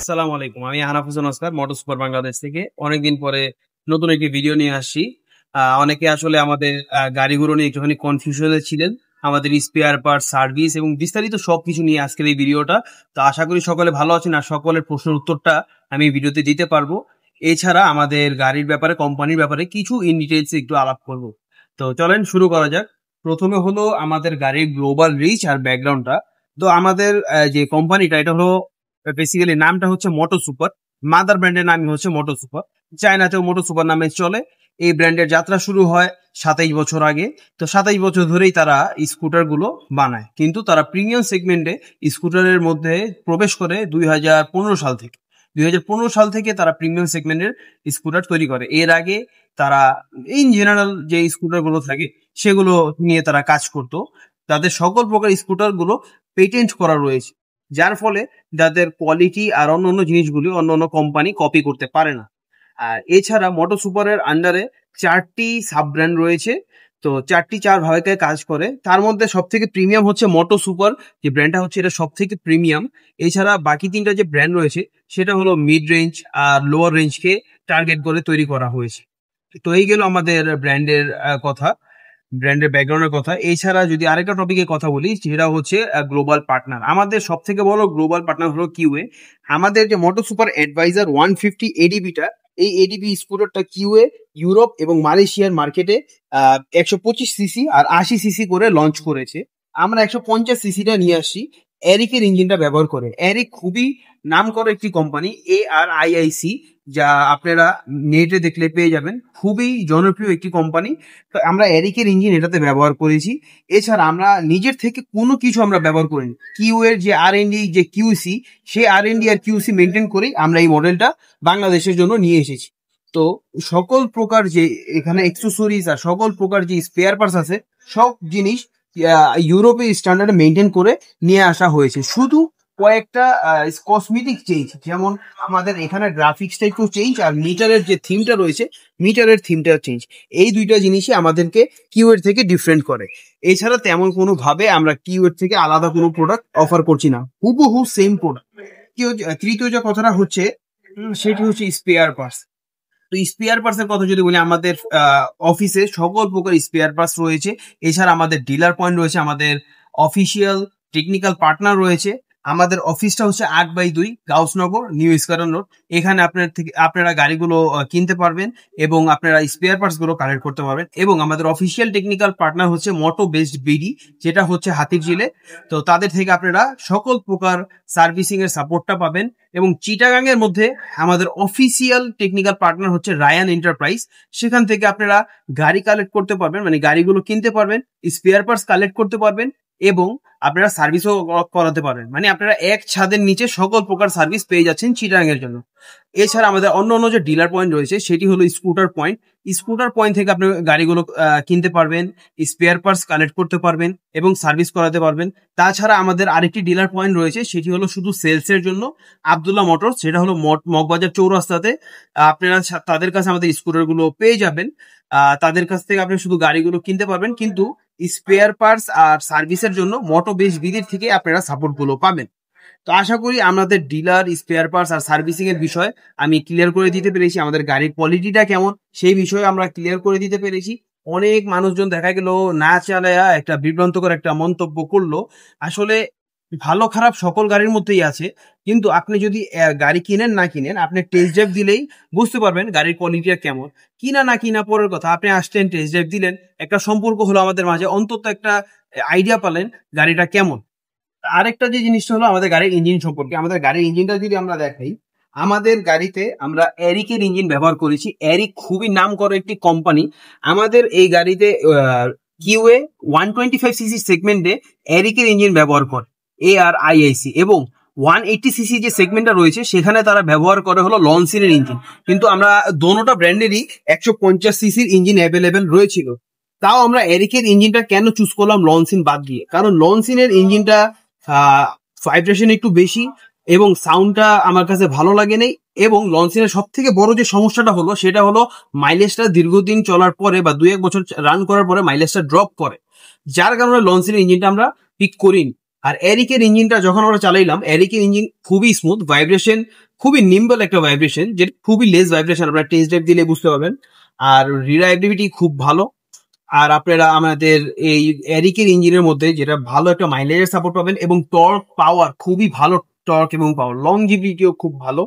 আসসালামু আলাইকুম। আমি হানাফ Hossain Oscar motor super Bangladesh থেকে অনেকদিন পরে নতুন একটি ভিডিও নিয়ে আসছি। অনেকে আসলে আমাদের গাড়িগুলো নিয়ে একটুখানি কনফিউশনে ছিলেন। আমাদের স্পেয়ার পার্ট, সার্ভিস এবং বিস্তারিত সবকিছু নিয়ে আজকের এই ভিডিওটা। তো আশা করি সকলে ভালো আছেন আর সকলের প্রশ্নের উত্তরটা আমি এই ভিডিওতে দিতে পারবো। এছাড়া আমাদের গাড়ির ব্যাপারে, কোম্পানির ব্যাপারে কিছু ইন ডিটেইলস একটু আলাপ করব। তো চলেন শুরু করা যাক। প্রথমে হলো আমাদের গাড়ির গ্লোবাল রিচ আর ব্যাকগ্রাউন্ডটা। তো আমাদের যে কোম্পানিটা, এটা হলো বেসিক্যালি নামটা হচ্ছে মোটো সুপার। মাদার ব্র্যান্ডের নামই হচ্ছে মোটো সুপার। চায়নাতেও মোটো সুপার নামে চলে। এই ব্র্যান্ডের যাত্রা শুরু হয় 27 বছর আগে। তো 27 বছর ধরেই তারা স্কুটার গুলো বানায়, কিন্তু তারা প্রিমিয়াম সেগমেন্টে স্কুটারের মধ্যে প্রবেশ করে 2015 সাল থেকে। 2015 সাল থেকে তারা প্রিমিয়াম সেগমেন্টের স্কুটার তৈরি করে। এর আগে তারা ইন জেনারেল যে স্কুটার গুলো থাকে সেগুলো নিয়ে তারা কাজ করতো। তাদের সকল প্রকার স্কুটার গুলো পেটেন্ট করা রয়েছে, যার ফলে যাদের কোয়ালিটি আর অন্যান্য জিনিসগুলি অন্য কোম্পানি কপি করতে পারে না। আর এছাড়া মোটো সুপারের আন্ডারে 4টি সাব ব্র্যান্ড রয়েছে। তো 4 ভাগে কাজ করে। তার মধ্যে সব থেকে প্রিমিয়াম হচ্ছে মোটো সুপার, যে ব্র্যান্ডটা হচ্ছে এটা সব থেকে প্রিমিয়াম। এছাড়া বাকি 3টা যে ব্র্যান্ড রয়েছে সেটা হলো মিড রেঞ্জ আর লোয়ার রেঞ্জকে টার্গেট করে তৈরি করা হয়েছে। তো এই গেল আমাদের ব্র্যান্ডের কথা, ব্র্যান্ডের ব্যাকগ্রাউন্ডের কথা। এছাড়া যদি আরেকটা টপিকে কথা বলি, সেটা হচ্ছে গ্লোবাল পার্টনার। আমাদের সব থেকে বড় গ্লোবাল পার্টনার হলো কিউএ। আমাদের যে মোটো সুপার অ্যাডভাইজার 150 এডিবিটা, এই এডিবি স্কুটারটা কিউএ ইউরোপ এবং মালয়েশিয়ার মার্কেটে 125 সিসি আর 80 সিসি করে লঞ্চ করেছে। আমরা 150 সিসিটা নিয়ে আসছি এরিকের ইঞ্জিনটা ব্যবহার করে। এরিক খুবই নাম করা একটি কোম্পানি, ARIIC, যা আপনারা নেটে দেখলে পেয়ে যাবেন। খুবই জনপ্রিয় একটি কোম্পানি। তো আমরা এরিকের ইঞ্জিন এটাতে ব্যবহার করেছি। এছাড়া আমরা নিজের থেকে কোনো কিছু আমরা ব্যবহার করিনি। কিউ এর যে R&D, যে কিউসি, সেই R&D আর কিউসি মেনটেন করেই আমরা এই মডেলটা বাংলাদেশের জন্য নিয়ে এসেছি। তো সকল প্রকার যে এখানে এক্সেসরিজ আর সকল প্রকার যে স্পেয়ার পার্টস আছে, সব জিনিস ইউরোপের স্ট্যান্ডার্ডে মেনটেন করে নিয়ে আসা হয়েছে। শুধু কয়েকটা কসমেটিক চেঞ্জ, যেমন আমাদের এখানে গ্রাফিক্সটা একটু চেঞ্জ আর মিটারের যে থিমটা রয়েছে, মিটারের থিমটা চেঞ্জ। এই দুইটা জিনিসই আমাদেরকে কিউএর থেকে ডিফারেন্ট করে। এছাড়া তেমন কোনো ভাবে আমরা কিউএর থেকে আলাদা কোনো প্রোডাক্ট অফার করছি না, হুবহু সেম প্রোডাক্ট। তৃতীয় যে কথাটা হচ্ছে সেটি হচ্ছে স্পেয়ার পার্টস। তো স্পেয়ার পার্টস এর কথা যদি বলি, আমাদের অফিসে সকল প্রকার স্পেয়ার পার্টস রয়েছে। এছাড়া আমাদের ডিলার পয়েন্ট রয়েছে, আমাদের অফিসিয়াল টেকনিক্যাল পার্টনার রয়েছে। আমাদের অফিসটা হচ্ছে 8/2 গাউসনগর, নিউ ইস্কাটন রোড। এখানে আপনারা গাড়িগুলো কিনতে পারবেন এবং আপনারা স্পেয়ার পার্টস গুলো কালেক্ট করতে পারবেন। এবং আমাদের অফিসিয়াল টেকনিক্যাল পার্টনার হচ্ছে মোটো বেস্ট বিডি, যেটা হচ্ছে হাতিরঝিলে। তো তাদের থেকে আপনারা সকল প্রকার সার্ভিসিং এর সাপোর্টটা পাবেন। এবং চিটাগাং এর মধ্যে আমাদের অফিসিয়াল টেকনিক্যাল পার্টনার হচ্ছে রায়ান এন্টারপ্রাইজ। সেখান থেকে আপনারা গাড়ি কালেক্ট করতে পারবেন, মানে গাড়িগুলো কিনতে পারবেন, স্পেয়ার পার্টস কালেক্ট করতে পারবেন এবং আপনারা সার্ভিসও করাতে পারবেন। মানে আপনারা এক ছাদের নিচে সকল প্রকার সার্ভিস পেয়ে যাচ্ছেন চিটাগাং এর জন্য। এছাড়া আমাদের অন্য যে ডিলার পয়েন্ট রয়েছে সেটি হলো স্কুটার পয়েন্ট। স্কুটার পয়েন্ট থেকে আপনি গাড়িগুলো কিনতে পারবেন, স্পেয়ার পার্টস কালেক্ট করতে পারবেন এবং সার্ভিস করাতে পারবেন। তাছাড়া আমাদের আরেকটি ডিলার পয়েন্ট রয়েছে, সেটি হলো শুধু সেলসের জন্য, আব্দুল্লাহ মোটরস, সেটা হলো মগবাজার চৌরাস্তাতে। আপনারা তাদের কাছে আমাদের স্কুটারগুলো পেয়ে যাবেন। তাদের কাছ থেকে আপনি শুধু গাড়িগুলো কিনতে পারবেন, কিন্তু স্পেয়ার পার্টস আর সার্ভিসের জন্য মোটো বেস বিদির থেকে আপনারা সাপোর্ট গুলো পাবেন। তো আশা করি আমাদের ডিলার, স্পেয়ার পার্টস আর সার্ভিসিং এর বিষয় আমি ক্লিয়ার করে দিতে পেরেছি। আমাদের গাড়ির কোয়ালিটিটা কেমন সেই বিষয়ে আমরা ক্লিয়ার করে দিতে পেরেছি। অনেক মানুষজন দেখা গেল না চালায়া একটা বিভ্রান্তকর একটা মন্তব্য করলো। আসলে ভালো খারাপ সকল গাড়ির মধ্যেই আছে, কিন্তু আপনি যদি গাড়ি কিনেন না কিনেন, আপনি টেস্ট ড্রাইভ দিলেই বুঝতে পারবেন গাড়ির কোয়ালিটিটা কেমন। কিনা না কিনা পরের কথা, আপনি আসলেন, টেস্ট ড্রাইভ দিলেন, একটা সম্পর্ক হলো আমাদের মাঝে, অন্তত একটা আইডিয়া পেলেন গাড়িটা কেমন। আরেকটা যে জিনিসটা হলো আমাদের গাড়ির ইঞ্জিন সম্পর্কে। আমাদের গাড়ির ইঞ্জিনটা যদি আমরা দেখাই, আমাদের গাড়িতে আমরা এরিকের ইঞ্জিন ব্যবহার করেছি। এরিক খুবই নাম করা একটি কোম্পানি। আমাদের এই গাড়িতে কিউএ 125 সিসি সেগমেন্টে এরিকের ইঞ্জিন ব্যবহার করে ARIIC, এবং 180 সিসি যে সেগমেন্টটা রয়েছে সেখানে তারা ব্যবহার করে হলো লনসিনের ইঞ্জিন। কিন্তু আমরা দোনোটা ব্র্যান্ডেরই 150 সিসির ইঞ্জিন অ্যাভেলেবেল রয়েছিল। তাও আমরা এরিকের ইঞ্জিনটা কেন চুজ করলাম লনসিন বাদ দিয়ে? কারণ লনসিনের ইঞ্জিনটা ভাইব্রেশন একটু বেশি এবং সাউন্ডটা আমার কাছে ভালো লাগে নেই। এবং লনসিনের সব থেকে বড় যে সমস্যাটা হলো সেটা হলো মাইলেজটা দীর্ঘদিন চলার পরে বা 2-1 বছর রান করার পরে মাইলেজটা ড্রপ করে, যার কারণে লনসিনের ইঞ্জিনটা আমরা পিক করিনি। আর এরিকের ইঞ্জিনটা যখন আমরা চালাইলাম, এরিকের ইঞ্জিন খুবই স্মুথ, ভাইব্রেশন খুবই নিম্বল একটা ভাইব্রেশন, যেটা খুবই লেস ভাইব্রেশন, আপনারা টেস্ট ড্রাইভ দিলে বুঝতে পারবেন। আর রিলায়েবিলিটি খুব ভালো। আর আপনারা আমাদের এই এরিকের ইঞ্জিনের মধ্যে যেটা ভালো একটা মাইলেজের সাপোর্ট পাবেন, এবং টর্ক পাওয়ার খুবই ভালো, টর্ক এবং পাওয়ার লংজিভিটিও খুব ভালো।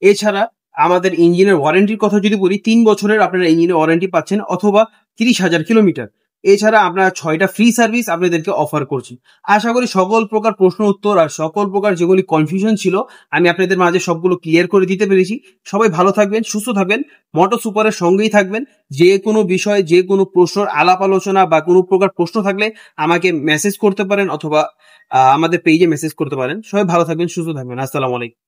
এছাড়া আমাদের ইঞ্জিনের ওয়ারেন্টির কথা যদি বলি, 3 বছরের আপনারা ইঞ্জিনের ওয়ারেন্টি পাচ্ছেন, অথবা 30,000 কিলোমিটার। এছাড়া আমরা 6টা ফ্রি সার্ভিস আপনাদেরকে অফার করছি। আশা করি সকল প্রকার প্রশ্ন উত্তর আর সকল প্রকার যেগুলি কনফিউশন ছিল আমি আপনাদের মাঝে সবগুলো ক্লিয়ার করে দিতে পেরেছি। সবাই ভালো থাকবেন, সুস্থ থাকবেন, মোটর সুপারের সঙ্গেই থাকবেন। যে কোনো বিষয়ে যে কোনো প্রশ্নের আলাপ আলোচনা বা কোনো প্রকার প্রশ্ন থাকলে আমাকে মেসেজ করতে পারেন, অথবা আমাদের পেজে মেসেজ করতে পারেন। সবাই ভালো থাকবেন, সুস্থ থাকবেন। আসসালামু আলাইকুম।